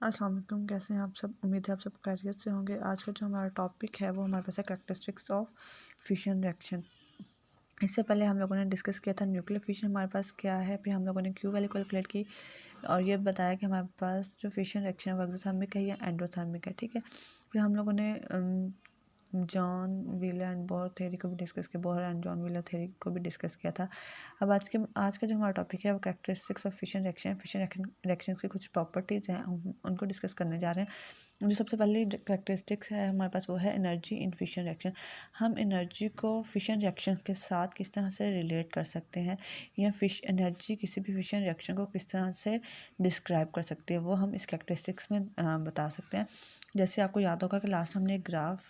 अस्सलाम वालेकुम, कैसे हैं आप सब। उम्मीद है आप सब खैरियत से होंगे। आज का जो हमारा टॉपिक है वो हमारे पास है कैरेक्टरिस्टिक्स ऑफ फिशन रिएक्शन। इससे पहले हम लोगों ने डिस्कस किया था न्यूक्लियर फिशन हमारे पास क्या है, फिर हम लोगों ने क्यू वैल्यू कैलकुलेट की और ये बताया कि हमारे पास जो फिशन रिएक्शन है वो एक्सोथर्मिक है या एंडोथर्मिक है। ठीक है, फिर हम लोगों ने John wheeler and bore theory को भी डिस्कस किया, bore and John wheeler theory को भी डिस्कस किया था। अब आज का जो हमारा टॉपिक है वो characteristics of fission reaction. Fission reaction की कुछ प्रॉपर्टीज़ हैं, हम उनको डिस्कस करने जा रहे हैं। जो सबसे पहले कैरेक्टरिस्टिक्स है हमारे पास वो है एनर्जी इन फिशन रिएक्शन। हम एनर्जी को फिशन रिएक्शन के साथ किस तरह से रिलेट कर सकते हैं या एनर्जी किसी भी फिशन रिएक्शन को किस तरह से डिस्क्राइब कर सकते हैं, वो हम इस कैरेक्टरिस्टिक्स में बता सकते हैं। जैसे आपको याद होगा कि लास्ट हमने एक ग्राफ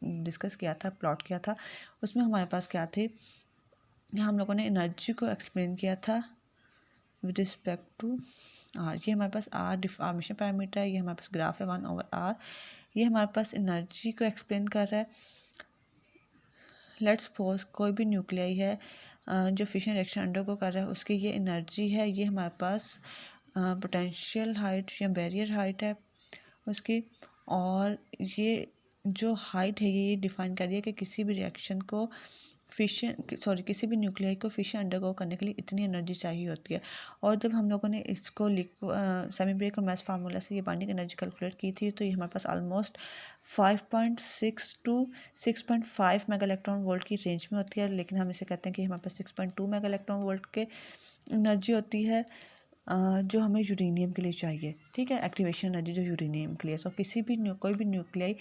डिस्कस किया था, प्लॉट किया था। उसमें हमारे पास क्या थे, हम लोगों ने एनर्जी को एक्सप्लेन किया था विद रिस्पेक्ट टू आर। ये हमारे पास आर डिफॉर्मेशन पैरामीटर है, ये हमारे पास ग्राफ है 1/r। ये हमारे पास एनर्जी को एक्सप्लेन कर रहा है। लेट्स सपोज कोई भी न्यूक्लियाई है जो फिशन रिएक्शन अंडरगो कर रहा है, उसकी ये एनर्जी है। ये हमारे पास पोटेंशियल हाइट या बैरियर हाइट है उसकी, और ये जो हाइट है ये डिफाइन कर रही है कि किसी भी रिएक्शन को किसी भी न्यूक्लियाई को फिशन अंडरगो करने के लिए इतनी एनर्जी चाहिए होती है। और जब हम लोगों ने इसको सेमी ब्रेक और मैथ फार्मूला से ये बाइंडिंग एनर्जी कैलकुलेट की थी, तो ये हमारे पास almost 5.6 to 6.5 mega electron volt की रेंज में होती है। लेकिन हम इसे कहते हैं कि हमारे पास 6.2 मेगा इलेक्ट्रॉन वोल्ट के एनर्जी होती है जो हमें यूरेनियम के लिए चाहिए। ठीक है, एक्टिवेशन एनर्जी जो यूरेनियम के लिए। सो कोई भी न्यूक्लियाई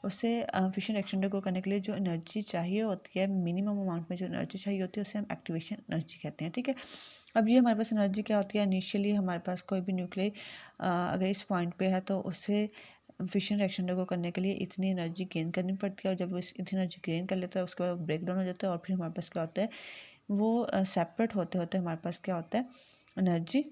उसे फिशन रिएक्शन को करने के लिए जो एनर्जी चाहिए होती है, मिनिमम अमाउंट में जो एनर्जी चाहिए होती है, उसे हम एक्टिवेशन एनर्जी कहते हैं। ठीक है, अब ये हमारे पास एनर्जी क्या होती है। इनिशियली हमारे पास कोई भी न्यूक्लियाई अगर इस पॉइंट पे है तो उसे फिशन रिएक्शन को करने के लिए इतनी एनर्जी गेन करनी पड़ती है, और जब वो इतनी एनर्जी गेन कर लेता है उसके बाद ब्रेक डाउन हो जाता है, और फिर हमारे पास क्या होता है, वो सेपरेट होते होते हमारे पास क्या होता है, एनर्जी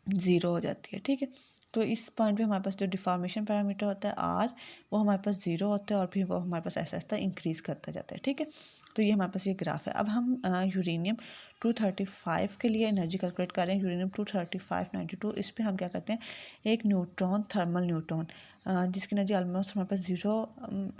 ज़ीरो हो जाती है। ठीक है, तो इस पॉइंट पे हमारे पास जो डिफॉर्मेशन पैरामीटर होता है आर, वो हमारे पास ज़ीरो होता है और फिर वो हमारे पास ऐसा ऐसा इंक्रीज़ करता जाता है। ठीक है, तो ये हमारे पास ये ग्राफ है। अब हम यूरेनियम 235 के लिए एनर्जी कैलकुलेट कर रहे हैं। यूरेनियम 23592, इस पर हम क्या करते हैं, एक न्यूट्रॉन, थर्मल न्यूट्रॉन जिसकी एनर्जी ऑलमोस्ट हमारे पास 0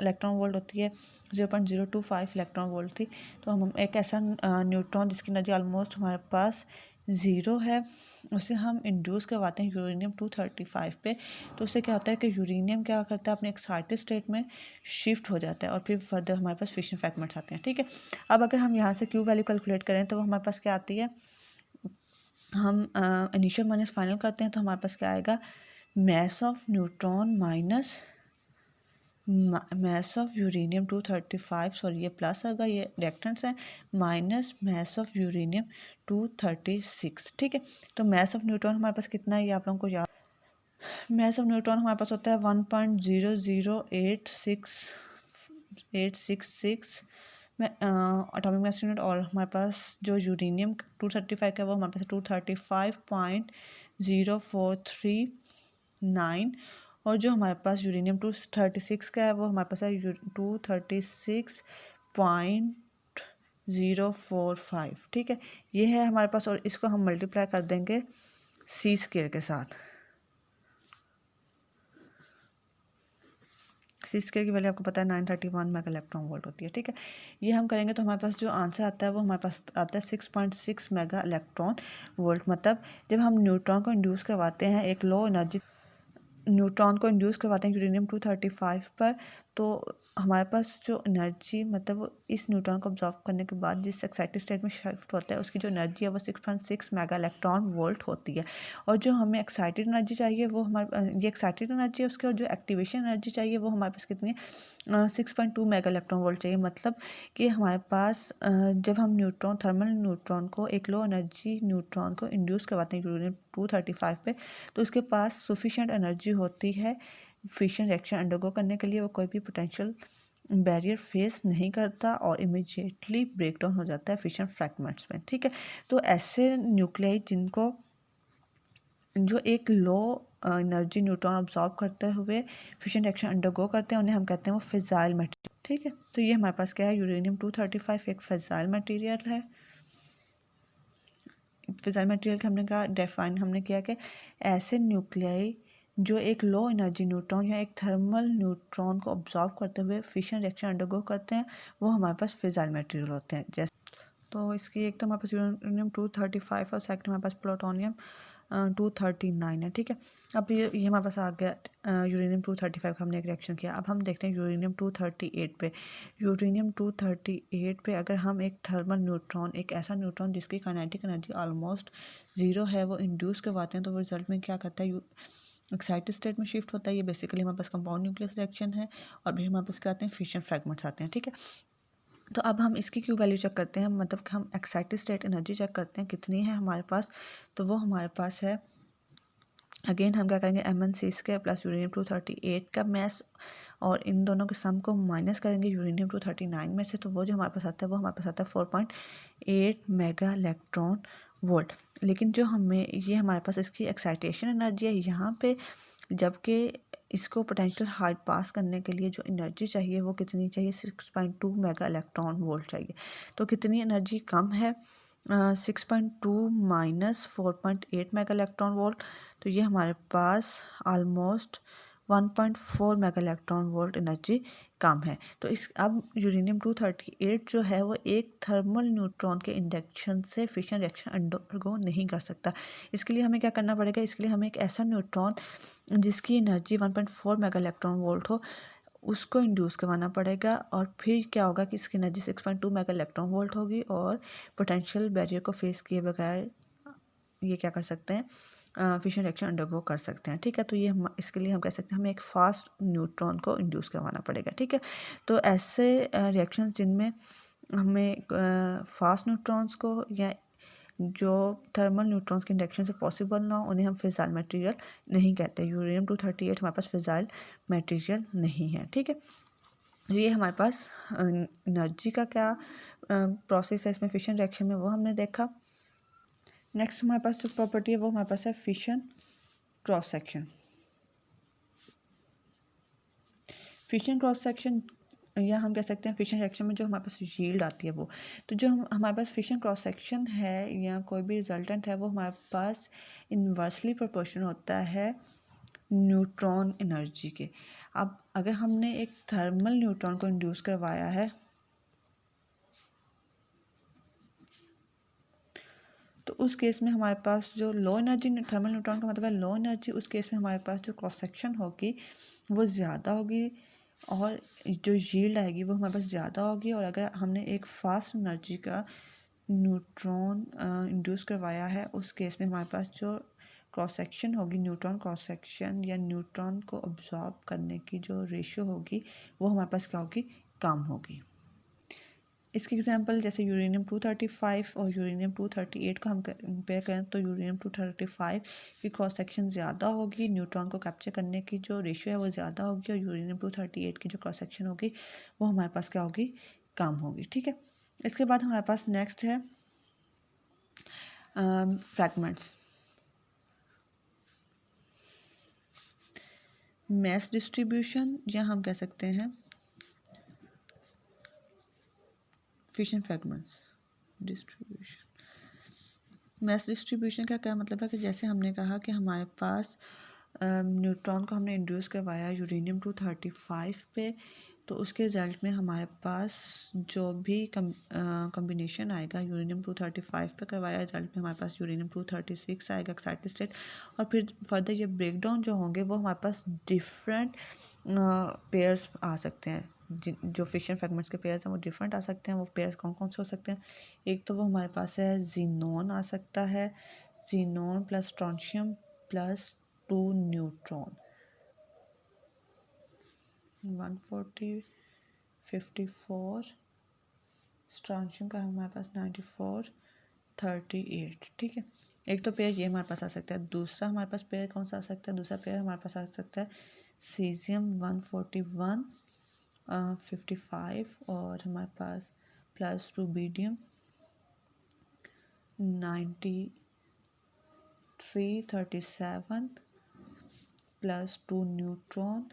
इलेक्ट्रॉन वोल्ट होती है, 0.025 इलेक्ट्रॉन वोल्ट थी। तो हम एक ऐसा न्यूट्रॉन जिसकी एनर्जी ऑलमोस्ट हमारे पास 0 है, उसे हम इंड्यूस करवाते हैं यूरेनियम 235 पे। तो उससे क्या होता है कि यूरेनियम क्या करता है, अपने एक्साइटेड स्टेट में शिफ्ट हो जाता है और फिर फर्दर हमारे पास फिशन फ्रैगमेंट्स आते हैं। ठीक है, अब अगर हम यहाँ से क्यू वैल्यू कैलकुलेट करें तो वो हमारे पास क्या आती है, हम इनिशियल माइनस फाइनल करते हैं तो हमारे पास क्या आएगा, mass of neutron minus mass of uranium 235, sorry ये प्लस होगा, ये रिएक्टेंट्स हैं, माइनस मैस ऑफ यूरेनियम 236। ठीक है, तो मैस ऑफ न्यूट्रॉन हमारे पास कितना है ये आप लोगों को याद। मैस ऑफ न्यूट्रॉन हमारे पास होता है 1.00866 में एटॉमिक मास यूनिट, और हमारे पास जो यूरेनियम 235 का वो हमारे पास 235.0439, और जो हमारे पास यूरेनियम 236 का है वो हमारे पास है 236.045। ठीक है, ये है हमारे पास, और इसको हम मल्टीप्लाई कर देंगे सी स्क्वायर के साथ। सी स्क्वायर की वैल्यू आपको पता है 931 मेगा इलेक्ट्रॉन वोल्ट होती है। ठीक है, ये हम करेंगे तो हमारे पास जो आंसर आता है वो हमारे पास आता है 6.6 मेगा इलेक्ट्रॉन वोल्ट। मतलब जब हम न्यूट्रॉन को इंड्यूस करवाते हैं, एक लो एनर्जी न्यूट्रॉन को इंड्यूस करवाते हैं यूरेनियम 235 पर, तो हमारे पास जो एनर्जी, मतलब वो इस न्यूट्रॉन को ऑब्जॉर्व करने के बाद जिस एक्साइटेड स्टेट में शिफ्ट होता है, उसकी जो एनर्जी है वो 6.6 मेगा इलेक्ट्रॉन वोल्ट होती है। और जो हमें एक्साइटेड एनर्जी चाहिए वो हमारे ये एक्साइटेड एनर्जी है उसकी, और जो एक्टिवेशन एनर्जी चाहिए वो हमारे पास कितनी है, 6.2 मेगा इलेक्ट्रॉन वोल्ट चाहिए। मतलब कि हमारे पास जब हम थर्मल न्यूट्रॉन को, एक लो एनर्जी न्यूट्रॉन को इंड्यूस करवाते हैं यूरेनियम 235 पे, तो उसके पास सफिशिएंट एनर्जी होती है फिशन रिएक्शन अंडरगो करने के लिए। वो कोई भी पोटेंशियल बैरियर फेस नहीं करता और इमीडिएटली ब्रेक डाउन हो जाता है फिशन फ्रैगमेंट्स में। ठीक है, तो ऐसे न्यूक्लियाई जिनको जो एक लो एनर्जी न्यूट्रॉन ऑब्जॉर्व करते हुए फिशन रिएक्शन अंडरगो करते हैं, उन्हें हम कहते हैं वो फिजाइल मटेरियल। ठीक है, तो ये हमारे पास क्या है, यूरेनियम 235 एक फिजाइल मटेरियल है। फिजाइल मटेरियल का हमने कहा डिफाइन हमने किया कि ऐसे न्यूक्लियाई जो एक लो एनर्जी न्यूट्रॉन या एक थर्मल न्यूट्रॉन को ऑब्जॉर्व करते हुए फिशन रिएक्शन अंडरगो करते हैं, वो हमारे पास फिजाइल मटेरियल होते हैं। जैसे तो इसकी एक तो हमारे पास यूरेनियम 235 और सेकंड हमारे पास प्लूटोनियम 239 है। ठीक है, अब ये हमारे पास आ गया यूरेनियम 235 का हमने एक रिएक्शन किया। अब हम देखते हैं यूरेनियम 238 पे। यूरेनियम 238 पे अगर हम एक थर्मल न्यूट्रॉन, एक ऐसा न्यूट्रॉन जिसकी काइनेटिक एनर्जी ऑलमोस्ट ज़ीरो है, वो इंड्यूस करवाते हैं, तो वो रिजल्ट में क्या करता है, एक्साइटेड स्टेट में शिफ्ट होता है। ये बेसिकली हमारे पास कंपाउंड न्यूक्लियस रिएक्शन है। और भी हमारे पास क्या आते हैं, फिशन फ्रैगमेंट्स आते हैं। ठीक है, तो अब हम इसकी क्यू वैल्यू चेक करते हैं, मतलब कि हम एक्साइटेड स्टेट एनर्जी चेक करते हैं कितनी है हमारे पास। तो वो हमारे पास है, अगेन हम क्या करेंगे, Mn(C)2 प्लस यूरेनियम 238 का मैस, और इन दोनों के सम को माइनस करेंगे यूरेनियम 239 में से, तो वो जो हमारे पास आता है वो हमारे पास आता है 4.8 मेगा इलेक्ट्रॉन वोल्ट। लेकिन जो हमें ये हमारे पास इसकी एक्साइटेशन एनर्जी है यहाँ पे, जबकि इसको पोटेंशियल हाइट पास करने के लिए जो एनर्जी चाहिए वो कितनी चाहिए, 6.2 मेगा इलेक्ट्रॉन वोल्ट चाहिए। तो कितनी एनर्जी कम है, 6.2 माइनस 4.8 मेगा इलेक्ट्रॉन वोल्ट, तो ये हमारे पास almost 1.4 mega electron volt energy कम है। तो इस अब यूरेनियम 238 जो है वो एक थर्मल न्यूट्रॉन के इंडक्शन से फिशन रिएक्शन अंडरगो नहीं कर सकता। इसके लिए हमें क्या करना पड़ेगा, इसके लिए हमें एक ऐसा न्यूट्रॉन जिसकी एनर्जी 1.4 मेगा इलेक्ट्रॉन वोल्ट हो, उसको इंड्यूस करवाना पड़ेगा। और फिर क्या होगा कि इसकी एनर्जी 6.2 मेगा इलेक्ट्रॉन वोल्ट होगी, और पोटेंशियल बैरियर को फेस किए बगैर ये क्या कर सकते हैं, फिशन रिएक्शन अंडरगो कर सकते हैं। ठीक है, तो ये हम इसके लिए हम कह सकते हैं हमें एक फास्ट न्यूट्रॉन को इंड्यूस करवाना पड़ेगा। ठीक है, तो ऐसे रिएक्शंस जिनमें हमें फास्ट न्यूट्रॉन्स को या जो थर्मल न्यूट्रॉन्स के इंडक्शन से पॉसिबल ना हो, उन्हें हम फिजाइल मटेरियल नहीं कहते। यूरेनियम 238 हमारे पास फिजाइल मटेरियल नहीं है। ठीक है, तो ये हमारे पास एनर्जी का क्या प्रोसेस है इसमें फिशन रिएक्शन में, वो हमने देखा। नेक्स्ट हमारे पास जो प्रॉपर्टी है वो हमारे पास है fission cross section. Fission cross section, या हम कह सकते हैं फिशन रिएक्शन में जो हमारे पास यील्ड आती है वो, तो जो हमारे पास फिशन क्रॉस सेक्शन है या कोई भी रिजल्टेंट है, वो हमारे पास इन्वर्सली प्रोपोर्शनल होता है न्यूट्रॉन एनर्जी के। अब अगर हमने एक थर्मल न्यूट्रॉन को इंड्यूस करवाया है, तो उस केस में हमारे पास जो लो एनर्जी थर्मल न्यूट्रॉन का मतलब है लो एनर्जी, उस केस में हमारे पास जो क्रॉस सेक्शन होगी वो ज़्यादा होगी, और जो यील्ड आएगी वो हमारे पास ज़्यादा होगी। और अगर हमने एक फास्ट एनर्जी का न्यूट्रॉन इंड्यूस करवाया है, उस केस में हमारे पास जो क्रॉस सेक्शन होगी, न्यूट्रॉन क्रॉस सेक्शन या न्यूट्रॉन को ऑब्जॉर्ब करने की जो रेशियो होगी, वो हमारे पास क्या होगी, कम होगी। इसके एग्जांपल जैसे यूरेनियम 235 और यूरेनियम 238 को हम कंपेयर करें, तो यूरेनियम 235 की क्रॉस सेक्शन ज़्यादा होगी, न्यूट्रॉन को कैप्चर करने की जो रेशियो है वो ज़्यादा होगी, और यूरेनियम 238 की जो क्रॉस सेक्शन होगी वो हमारे पास क्या होगी, कम होगी। ठीक है, इसके बाद हमारे पास नेक्स्ट है फ्रैगमेंट्स। मैस डिस्ट्रीब्यूशन, या हम कह सकते हैं fission fragments distribution. Mass distribution का क्या मतलब है कि जैसे हमने कहा कि हमारे पास न्यूट्रॉन को हमने इंड्यूस करवाया यूरेनियम 235 पे, तो उसके रिजल्ट में हमारे पास जो भी कम्बिनेशन आएगा, यूरेनियम 235 पे करवाया, रिजल्ट में हमारे पास यूरेनियम 236 आएगा एक्साइटेड स्टेट, और फिर फर्दर ये ब्रेकडाउन जो होंगे वो हमारे पास डिफरेंट पेयर्स आ सकते हैं। जो फिशन फ्रैगमेंट्स के पेयर्स हैं वो डिफरेंट आ सकते हैं। वो पेयर्स कौन कौन से हो सकते हैं, एक तो वो हमारे पास है जीनोन आ सकता है, xenon plus strontium plus 2 neutron, 140 54, strontium का हमारे पास 94 38। ठीक है, एक तो पेयर ये हमारे पास आ सकता है। दूसरा हमारे पास पेयर कौन सा आ सकता है, दूसरा पेयर हमारे पास आ सकता है सीजियम 141 55, और हमारे पास प्लस रूबीडियम 9337 प्लस 2 न्यूट्रॉन,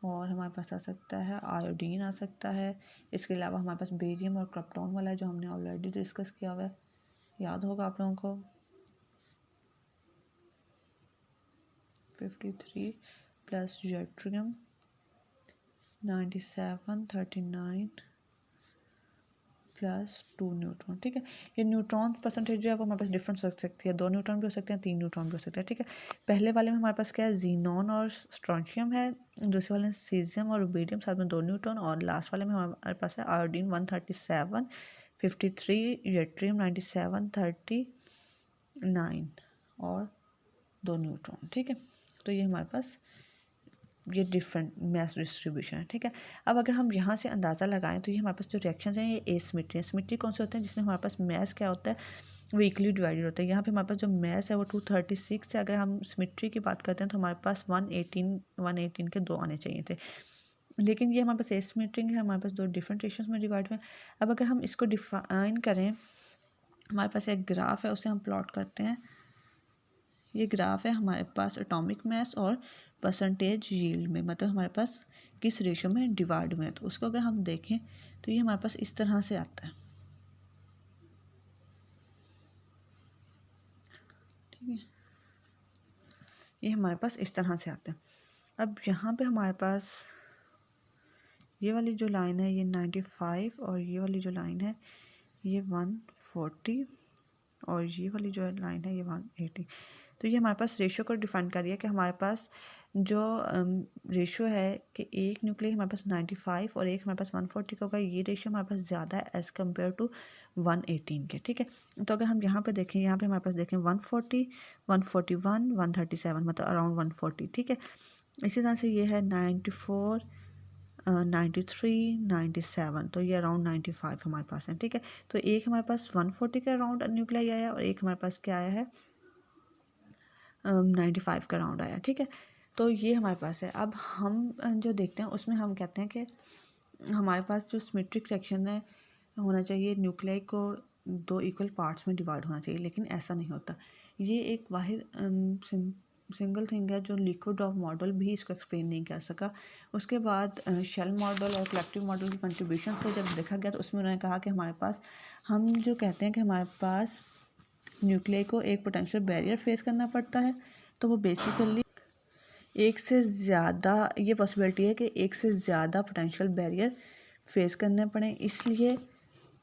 और हमारे पास आ सकता है आयोडीन आ सकता है। इसके अलावा हमारे पास बेरियम और क्रिप्टॉन वाला है जो हमने ऑलरेडी डिस्कस किया हुआ है, याद होगा आप लोगों को। 53 प्लस यूट्रियम 97 39 प्लस 2 न्यूट्रॉन। ठीक है, ये न्यूट्रॉन परसेंटेज जो है वो हमारे पास डिफरेंट हो सकती है, 2 न्यूट्रॉन भी हो सकते हैं, 3 न्यूट्रॉन भी हो सकते हैं। ठीक है, पहले वाले में हमारे पास क्या है, जीनॉन और स्ट्रॉन्शियम है, दूसरे वाले में सीजियम और रुबिडियम, साथ में 2 न्यूट्रॉन, और लास्ट वाले में हमारे पास है आयोडीन 137 53 यूट्रियम 97 39 और 2 न्यूट्रॉन। ठीक है, तो ये हमारे पास ये डिफरेंट मैस डिस्ट्रीब्यूशन है। ठीक है, अब अगर हम यहाँ से अंदाज़ा लगाएं तो ये हमारे पास जो रिएक्शंस हैं ये एसिमेट्री है। सिमेट्री कौन से होते हैं, जिसमें हमारे पास मैस क्या होता है, वो इक्वली डिवाइडेड होता है। यहाँ पे हमारे पास जो मैस है वो 236 है। अगर हम सिमेट्री की बात करते हैं तो हमारे पास 118 के 2 आने चाहिए थे, लेकिन ये हमारे पास एसिमेट्री है, हमारे पास 2 डिफरेंट रेशियोज में डिवाइड हुए। अब अगर हम इसको डिफाइन करें, हमारे पास एक ग्राफ है, उसे हम प्लॉट करते हैं। ये ग्राफ है हमारे पास एटॉमिक मास और परसेंटेज यील्ड में, मतलब हमारे पास किस रेशियो में डिवाइड हुए हैं। तो उसको अगर हम देखें तो ये हमारे पास इस तरह से आता है। ठीक है, ये हमारे पास इस तरह से आता है। अब यहाँ पे हमारे पास ये वाली जो लाइन है ये 95 और ये वाली जो लाइन है ये 140 और ये वाली जो लाइन है ये 180। तो ये हमारे पास रेशियो को डिफाइन कर रही है कि हमारे पास जो रेशियो है कि एक न्यूक्लियस हमारे पास 95 और एक हमारे पास 140 का होगा, ये रेशियो हमारे पास ज़्यादा है एज़ कम्पेयर टू 118 के। ठीक है, तो अगर हम यहाँ पे देखें, यहाँ पे हमारे पास देखें 140 141 137 मतलब अराउंड 140। ठीक है, इसी तरह से ये है 94 93 97, तो ये अराउंड 95 हमारे पास है। ठीक है, तो एक हमारे पास 140 के अराउंड न्यूक्लियाई आया है और एक हमारे पास क्या आया है 95 का राउंड आया। ठीक है, तो ये हमारे पास है। अब हम जो देखते हैं उसमें हम कहते हैं कि हमारे पास जो सिमेट्रिक रिएक्शन है होना चाहिए, न्यूक्लियाई को 2 इक्वल पार्ट्स में डिवाइड होना चाहिए, लेकिन ऐसा नहीं होता। ये एक वाहिद सिंगल थिंग है जो लिक्विड मॉडल भी इसको एक्सप्लेन नहीं कर सका। उसके बाद शेल मॉडल और कलेक्टिव मॉडल की कंट्रीब्यूशन से जब देखा गया तो उसमें उन्होंने कहा कि हमारे पास, हम जो कहते हैं कि हमारे पास न्यूक्लियाई को एक पोटेंशियल बैरियर फेस करना पड़ता है, तो वो बेसिकली एक से ज़्यादा, ये पॉसिबिलिटी है कि एक से ज़्यादा पोटेंशियल बैरियर फेस करने पड़े, इसलिए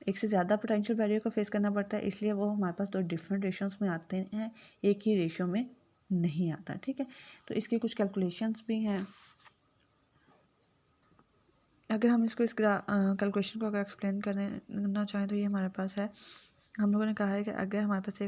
एक से ज़्यादा पोटेंशियल बैरियर को फेस करना पड़ता है, इसलिए वो हमारे पास 2 डिफरेंट रेशियोज में आते हैं, एक ही रेशियो में नहीं आता। ठीक है, तो इसकी कुछ कैलकुलेशंस भी हैं। अगर हम इसको इस कैलकुलेशन को अगर एक्सप्लेन करना चाहें तो ये हमारे पास है, हम लोगों ने कहा है कि अगर हमारे पास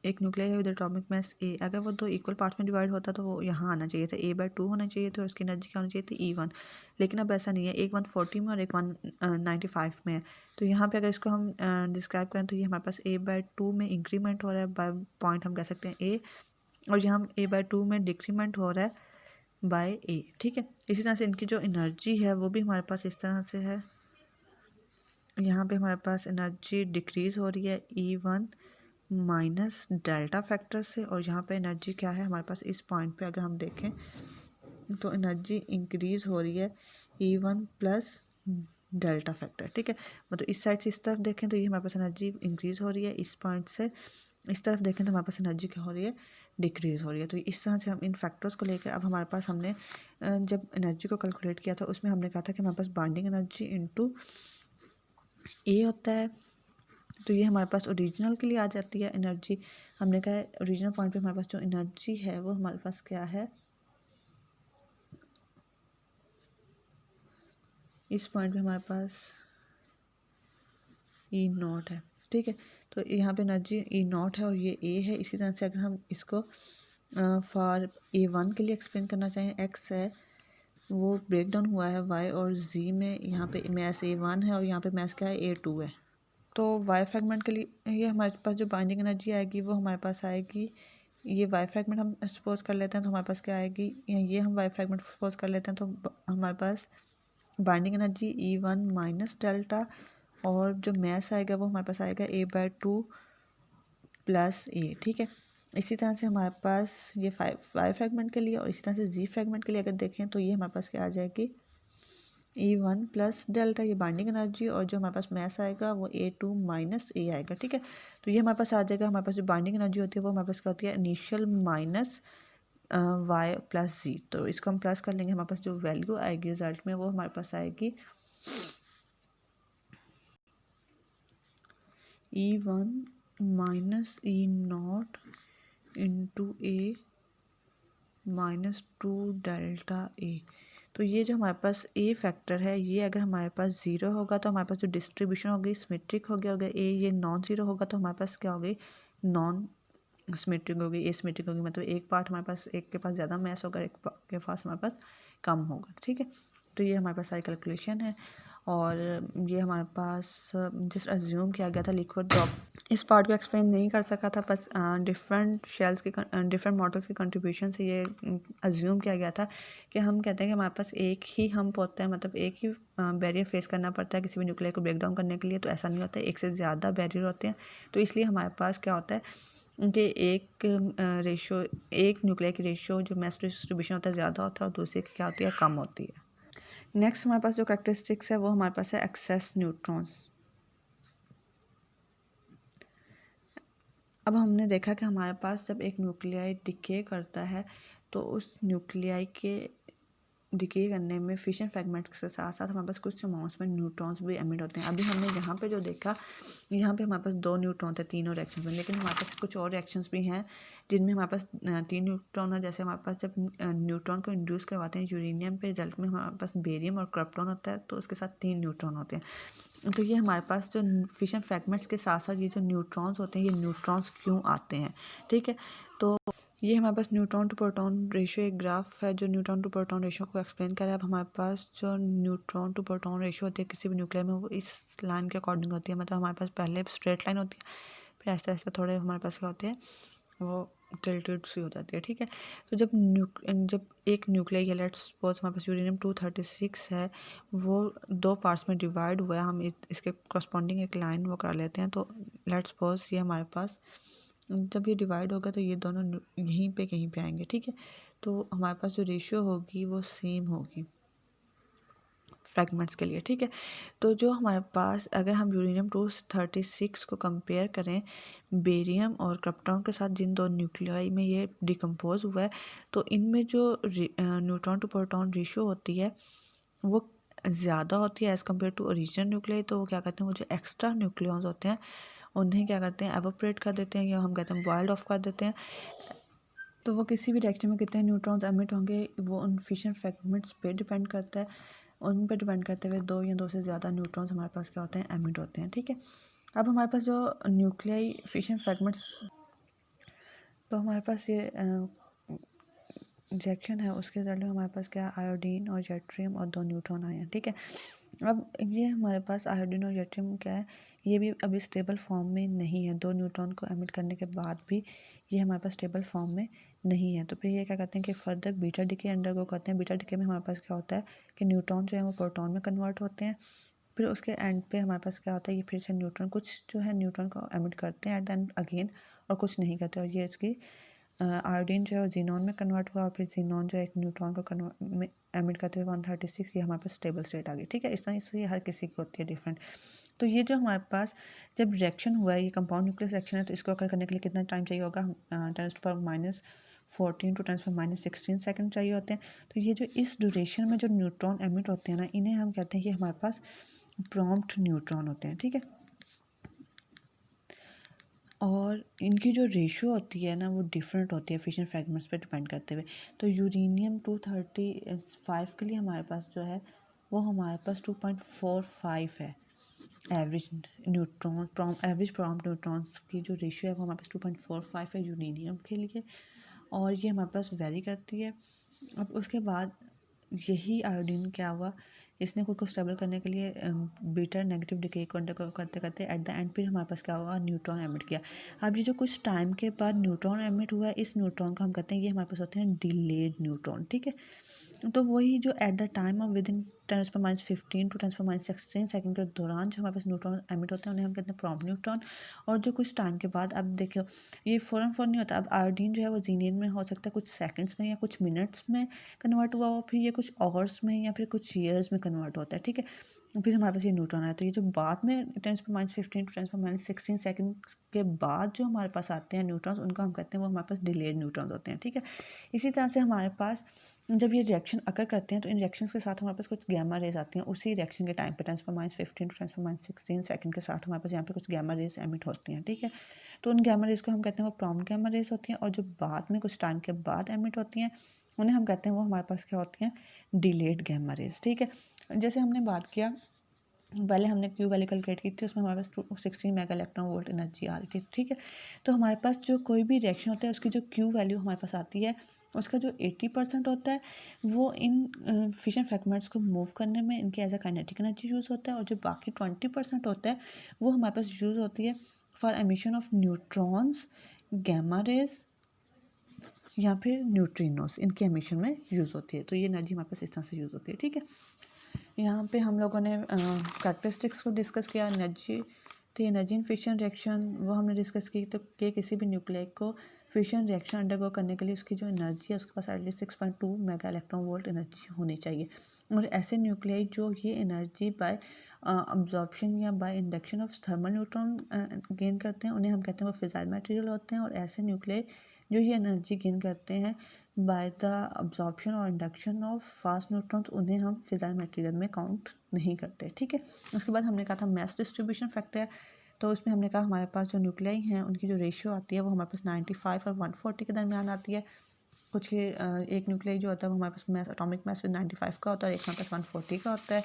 एक न्यूक्लियस है विद एटॉमिक मास ए, अगर वो 2 इक्वल पार्ट्स में डिवाइड होता तो वो यहाँ आना चाहिए था, A/2 होना चाहिए था और उसकी एनर्जी क्या होनी चाहिए थी E1, लेकिन अब ऐसा नहीं है, एक 140 में और एक 195 में है। तो यहाँ पे अगर इसको हम डिस्क्राइब करें तो ये हमारे पास A/2 में इंक्रीमेंट हो रहा है बाय पॉइंट, हम कह सकते हैं A, और यहाँ A/2 में डिक्रीमेंट हो रहा है बाय A। ठीक है, इसी तरह से इनकी जो एनर्जी है वो भी हमारे पास इस तरह से है, यहाँ पे हमारे पास एनर्जी डिक्रीज़ हो रही है E1 माइनस डेल्टा फैक्टर से, और यहाँ पे एनर्जी क्या है हमारे पास इस पॉइंट पे अगर हम देखें तो एनर्जी इंक्रीज़ हो रही है E1 प्लस डेल्टा फैक्टर। ठीक है, मतलब इस साइड से इस तरफ देखें तो ये हमारे पास एनर्जी इंक्रीज़ हो रही है, इस पॉइंट से इस तरफ देखें तो हमारे पास एनर्जी क्या हो रही है, डिक्रीज़ हो रही है। तो इस तरह से हम इन फैक्टर्स को लेकर, अब हमारे पास हमने जब एनर्जी को कैलकुलेट किया था उसमें हमने कहा था कि हमारे पास बाइंडिंग एनर्जी इनटू ए होता है, तो ये हमारे पास ओरिजिनल के लिए आ जाती है एनर्जी। हमने कहा है ओरिजिनल पॉइंट पे हमारे पास जो एनर्जी है वो हमारे पास क्या है, इस पॉइंट पे हमारे पास E0 है। ठीक है, तो यहाँ पे एनर्जी E0 है और ये A है। इसी तरह से अगर हम इसको फॉर A1 के लिए एक्सप्लेन करना चाहें, X है वो ब्रेक डाउन हुआ है Y और Z में, यहाँ पे मैस A1 है और यहाँ पे मैस क्या है A2 है। तो वाई फ्रैगमेंट के लिए ये हमारे पास जो बाइंडिंग एनर्जी आएगी वो हमारे पास आएगी, ये वाई फ्रैगमेंट हम सपोज कर लेते हैं तो हमारे पास क्या आएगी, या ये हम वाई फ्रैगमेंट सपोज कर लेते हैं तो हमारे पास binding energy E1 minus delta, और जो मैस आएगा वो हमारे पास आएगा A/2 प्लस A। ठीक है, इसी तरह से हमारे पास ये वाई फ्रैगमेंट के लिए, और इसी तरह से Z फ्रैगमेंट के लिए अगर देखें तो ये हमारे पास क्या आ जाएगी E1 प्लस डेल्टा, ये बाइंडिंग एनर्जी, और जो हमारे पास मैस आएगा वो A2 माइनस A आएगा। ठीक है, तो ये हमारे पास आ जाएगा। हमारे पास जो बाइंडिंग एनर्जी होती है वो हमारे पास क्या होती है, इनिशियल माइनस वाई प्लस जी। तो इसको हम प्लस कर लेंगे, हमारे पास जो वैल्यू आएगी रिजल्ट में वो हमारे पास आएगी E1 minus E0 into A minus 2 delta A. तो ये जो हमारे पास ए फैक्टर है, ये अगर हमारे पास ज़ीरो होगा तो हमारे पास जो डिस्ट्रीब्यूशन होगी सिमेट्रिक होगी, अगर ए ये नॉन ज़ीरो होगा तो हमारे पास क्या होगी, नॉन सिमेट्रिक होगी, एसिमेट्रिक होगी। मतलब एक पार्ट हमारे पास, एक के पास ज़्यादा मैस होगा, एक के पास हमारे पास कम होगा। ठीक है, तो ये हमारे पास सारी कैलकुलेशन है। और ये हमारे पास जस्ट अज्यूम किया गया था लिक्विड ड्रॉप। इस पार्ट को एक्सप्लेन नहीं कर सका था, बस डिफरेंट शेल्स के डिफरेंट मॉडल्स के कंट्रीब्यूशन से ये अज्यूम किया गया था कि हम कहते हैं कि हमारे पास एक ही हम्प होता है, मतलब एक ही बैरियर फेस करना पड़ता है किसी भी न्यूक्लियर को ब्रेक डाउन करने के लिए। तो ऐसा नहीं होता है, एक से ज़्यादा बैरियर होते हैं। तो इसलिए हमारे पास क्या होता है कि एक न्यूक्लियर की रेशियो जो मैस डिस्ट्रीब्यूशन होता है ज़्यादा होता है और दूसरी की क्या होती है, कम होती है। नेक्स्ट हमारे पास जो कैरेक्टरिस्टिक्स है वो हमारे पास है एक्सेस न्यूट्रॉन्स। अब हमने देखा कि हमारे पास जब एक न्यूक्लियाई डिके करता है तो उस न्यूक्लियाई के डिके करने में फिशन फ्रैगमेंट्स के साथ साथ हमारे पास कुछ अमाउंट्स में न्यूट्रॉन्स भी एमिट होते हैं। अभी हमने यहाँ पे जो देखा, यहाँ पे हमारे पास 2 न्यूट्रॉन थे तीनों रिएक्शंस में, लेकिन हमारे पास कुछ और रिएक्शंस भी हैं जिनमें हमारे पास 3 न्यूट्रॉन है। जैसे हमारे पास जब न्यूट्रॉन को इंड्यूस करवाते हैं यूरेनियम पे, रिजल्ट में हमारे पास बेरियम और क्रिप्टॉन होता है, तो उसके साथ 3 न्यूट्रॉन होते हैं। तो ये हमारे पास जो फिशन फ्रैगमेंट्स के साथ साथ ये जो न्यूट्रॉन्स होते हैं, ये न्यूट्रॉन्स क्यों आते हैं। ठीक है, तो ये हमारे पास न्यूट्रॉन टू प्रोटॉन रेशियो एक ग्राफ है जो न्यूट्रॉन टू प्रोटॉन रेशियो को एक्सप्लेन कर रहा है। अब हमारे पास जो न्यूट्रॉन टू प्रोटॉन रेशियो होती है किसी भी न्यूक्लियर में, वो इस लाइन के अकॉर्डिंग होती है। मतलब हमारे पास पहले स्ट्रेट लाइन होती है, फिर ऐसा ऐसा थोड़े हमारे पास क्या होते हैं, वो टिल्टेड सी हो जाती है। ठीक है, तो जब एक न्यूक्लियर, लेट्स सपोज हमारे पास यूरेनियम 236 है, वो 2 पार्ट्स में डिवाइड हुआ है। हम इसके करस्पॉन्डिंग एक लाइन वो कर लेते हैं। तो लेट्स सपोज ये हमारे पास जब ये डिवाइड होगा तो ये दोनों यहीं पे कहीं पे आएंगे। ठीक है, तो हमारे पास जो रेशियो होगी वो सेम होगी फ्रैगमेंट्स के लिए। ठीक है, तो जो हमारे पास अगर हम यूरेनियम 236 को कंपेयर करें बेरियम और क्रिप्टॉन के साथ, जिन दो न्यूक्लियाई में ये डिकम्पोज हुआ है, तो इनमें जो न्यूट्रॉन टू प्रोटॉन रेशियो होती है वो ज़्यादा होती है as compare to original nuclei. तो वो क्या कहते हैं, वो जो एक्स्ट्रा न्यूक्लियॉन्स होते हैं उन्हें क्या करते हैं, एवोपरेट कर देते हैं, या हम कहते हैं बॉइल्ड ऑफ कर देते हैं। तो वो किसी भी रिएक्शन में कितने न्यूट्रॉन्स एमिट होंगे वो उन फिशन फ्रैगमेंट्स पे डिपेंड करता है। उन पे डिपेंड करते हुए 2 या 2 से ज़्यादा न्यूट्रॉन्स हमारे पास क्या होते हैं, एमिट होते हैं। ठीक है, अब हमारे पास जो न्यूक्लियाई फिशन फ्रैगमेंट्स, तो हमारे पास ये रिएक्शन है, उसके रिजल्ट में हमारे पास क्या, आयोडीन और जेट्रियम और 2 न्यूट्रॉन आए हैं। ठीक है, अब ये हमारे पास आयोडीन और जेट्रियम क्या है, ये भी अभी स्टेबल फॉर्म में नहीं है। 2 न्यूट्रॉन को एमिट करने के बाद भी ये हमारे पास स्टेबल फॉर्म में नहीं है। तो फिर ये क्या कहते हैं कि फर्दर बीटा डिके अंडरगो करते हैं। बीटा डिके में हमारे पास क्या होता है कि न्यूट्रॉन जो है वो प्रोटॉन में कन्वर्ट होते हैं। फिर उसके एंड पे हमारे पास क्या होता है, ये फिर से न्यूट्रॉन, कुछ जो है न्यूट्रॉन को एमिट करते हैं एट द एंड अगेन, और कुछ नहीं करते। और ये इसकी आयोडीन जो है वो जीनॉन में कन्वर्ट हुआ, और फिर जीनॉन जो है एक न्यूट्रॉन को कन्वर्ट एमिट करते हुए 136, ये हमारे पास स्टेबल स्टेट आ गई। ठीक है, इस तरह से हर किसी की होती है डिफरेंट। तो ये जो हमारे पास जब रिएक्शन हुआ है, ये कंपाउंड न्यूक्लियस रिएक्शन है, तो इसको अकर करने के लिए कितना टाइम चाहिए होगा, 10⁻⁴ टू 10⁻⁻16 सेकंड चाहिए होते हैं। तो ये जो इस ड्यूरेशन में जो न्यूट्रॉन एमिट होते हैं ना, इन्हें हम कहते हैं कि हमारे पास प्रॉम्प्ट न्यूट्रॉन होते हैं। ठीक है, और इनकी जो रेशियो होती है ना वो डिफरेंट होती है फिशन फ्रैगमेंट्स पे डिपेंड करते हुए। तो यूरेनियम 235 के लिए हमारे पास जो है वो हमारे पास 2.45 है average neutron, average prompt neutrons की जो रेशियो है वो हमारे पास 2.45 है यूरेनियम के लिए, और ये हमारे पास वेरी करती है। अब उसके बाद यही आयोडीन क्या हुआ, इसने खुद को स्टेबल करने के लिए बीटा नेगेटिव डिके को अंडरगो करते करते एट द एंड फिर हमारे पास क्या हुआ, न्यूट्रॉन एमिट किया। अब ये जो कुछ टाइम के बाद न्यूट्रॉन एमिट हुआ है, इस न्यूट्रॉन को हम कहते हैं ये हमारे पास होते हैं डिलेड न्यूट्रॉन। ठीक है, तो वही जो at the time of within 10⁻15 to 10⁻16 second के दौरान जो हमारे पास न्यूट्रॉन एमिट होते हैं उन्हें हम कहते हैं प्रॉम्प्ट न्यूट्रॉन। और जो कुछ टाइम के बाद, अब देखो ये फ़ौरन नहीं होता। अब आयोडीन जो है वो जीनियन में हो सकता है कुछ सेकंड्स में या कुछ मिनट्स में कन्वर्ट हुआ हो, फिर ये कुछ आवर्स में या फिर कुछ ईयर्स में कन्वर्ट होता है, ठीक है। फिर हमारे पास ये न्यूट्रॉन आया, तो ये जो बाद में 10⁻15 टू 10⁻16 सेकंड के बाद जो हमारे पास आते हैं न्यूट्रॉन्स, उनको हम कहते हैं वो हमारे पास डिलेड न्यूट्रॉन्स होते हैं, ठीक है। इसी तरह से हमारे पास जब ये रिएक्शन अकर करते हैं तो इन रिएक्शंस के साथ हमारे पास कुछ गैमा रेज आती हैं उसी रिएक्शन के टाइम पे 10⁻15 टू 10⁻16 सेकंड के साथ हमारे पास यहाँ पे कुछ गैमा रेज एमिट होती हैं, ठीक है। तो उन गैमा रेज को हम कहते हैं वो प्रॉम्प्ट गैमा रेज होती हैं, और जो बाद में कुछ टाइम के बाद एमिट होती हैं उन्हें हम कहते हैं वो हमारे पास क्या होती हैं, डिलेड गैमा रेज, ठीक है। जैसे हमने बात किया, पहले हमने क्यू वैल्यू कैलकुलेट की थी, उसमें हमारे पास 16 मेगा इलेक्ट्रॉन वोल्ट एनर्जी आ रही थी, ठीक है। तो हमारे पास जो कोई भी रिएक्शन होता है उसकी जो क्यू वैल्यू हमारे पास आती है, उसका जो 80% होता है वो इन फिशन फ्रैगमेंट्स को मूव करने में इनके as a kinetic energy use होता है, और जो बाकी 20% होता है वो हमारे पास यूज़ होती है for emission of neutrons, gamma rays या फिर न्यूट्रिनोस, इनके एमिशन में यूज़ होती है। तो ये एनर्जी हमारे पास इस तरह से यूज़ होती है, ठीक है। यहाँ पे हम लोगों ने कैरेक्टरिस्टिक्स को डिस्कस किया, एनर्जी थी, एनर्जी इन फिशन रिएक्शन वो हमने डिस्कस की। तो कि किसी भी न्यूक्लियाई को फिशन रिएक्शन अंडरगो करने के लिए उसकी जो एनर्जी है उसके पास at least 6.2 mega electron volt energy होनी चाहिए। और ऐसे न्यूक्लियाई जो ये एनर्जी बाय अब्जॉर्प्शन या by induction of thermal neutron gain करते हैं उन्हें हम कहते हैं वो फिजाइल मटेरियल होते हैं। और ऐसे न्यूक्लियाई जो ये एनर्जी गेन करते हैं बाय द अब्जॉर्प्शन और इंडक्शन ऑफ फास्ट न्यूट्रॉन्स उन्हें हम फिजाइल मटेरियल में काउंट नहीं करते, ठीक है। उसके बाद हमने कहा था मैस डिस्ट्रीब्यूशन फैक्टर है, तो उसमें हमने कहा हमारे पास जो न्यूक्लियाई हैं उनकी जो रेशियो आती है वो हमारे पास 95 और 140 के दरमियान आती है। कुछ के एक न्यूक्लियाई जो होता है वो हमारे पास मैस एटॉमिक मैस 95 का होता है और एक हमारे पास 140 का होता है।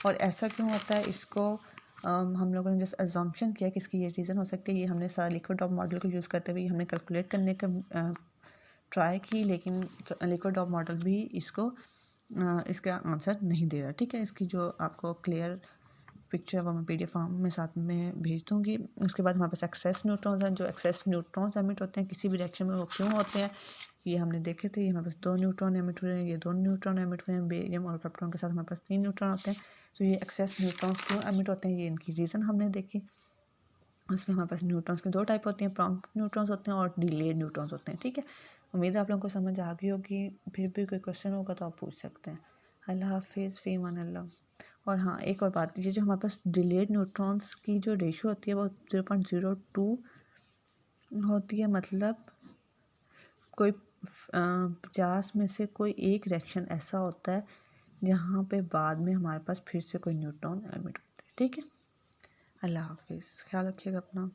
और ऐसा क्यों होता है, इसको हम लोगों ने जैसे अजम्पशन किया कि इसकी ये रीज़न हो सकती है। ये हमने सारा लिक्विड डॉप मॉडल को यूज़ करते हुए हमने कैलकुलेट करने का ट्राई की, लेकिन लिक्विड डॉप मॉडल भी इसको इसका आंसर नहीं दे रहा, ठीक है। इसकी जो आपको क्लियर पिक्चर है वो मैं PDF फॉर्म में साथ में भेज दूँगी। उसके बाद हमारे पास एक्सेस न्यूट्रॉन्स हैं। जो एक्सेस न्यूट्रॉन्स एमिट होते हैं किसी भी रिएक्शन में वो क्यों होते हैं ये हमने देखे थे। ये हमारे पास 2 न्यूट्रॉन एमिट हुए हैं, ये 2 न्यूट्रॉन एमिट हुए हैं। बेरियम और क्रिप्टॉन के साथ हमारे पास 3 न्यूट्रॉन होते हैं। तो ये एक्सेस न्यूट्रॉन्स क्यों एमिट होते हैं ये इनकी रीज़न हमने देखी। उसमें हमारे पास न्यूट्रॉन्स की 2 टाइप होती हैं, प्रॉम्प्ट न्यूट्रॉन्स होते हैं और डिलेड न्यूट्रॉन्स होते हैं, ठीक है। उम्मीद है आप लोगों को समझ आ गई होगी। फिर भी कोई क्वेश्चन होगा तो आप पूछ सकते हैं। अल्लाह हाफिज़, फ़ी अमान अल्लाह। और हाँ, एक और बात, ये जो हमारे पास डिलेड न्यूट्रॉन्स की जो रेशियो होती है वो 0.02 होती है। मतलब कोई 50 में से कोई एक रिएक्शन ऐसा होता है जहाँ पे बाद में हमारे पास फिर से कोई न्यूट्रॉन एमिट होते हैं, ठीक है। अल्लाह हाफिज़, ख्याल रखिएगा अपना।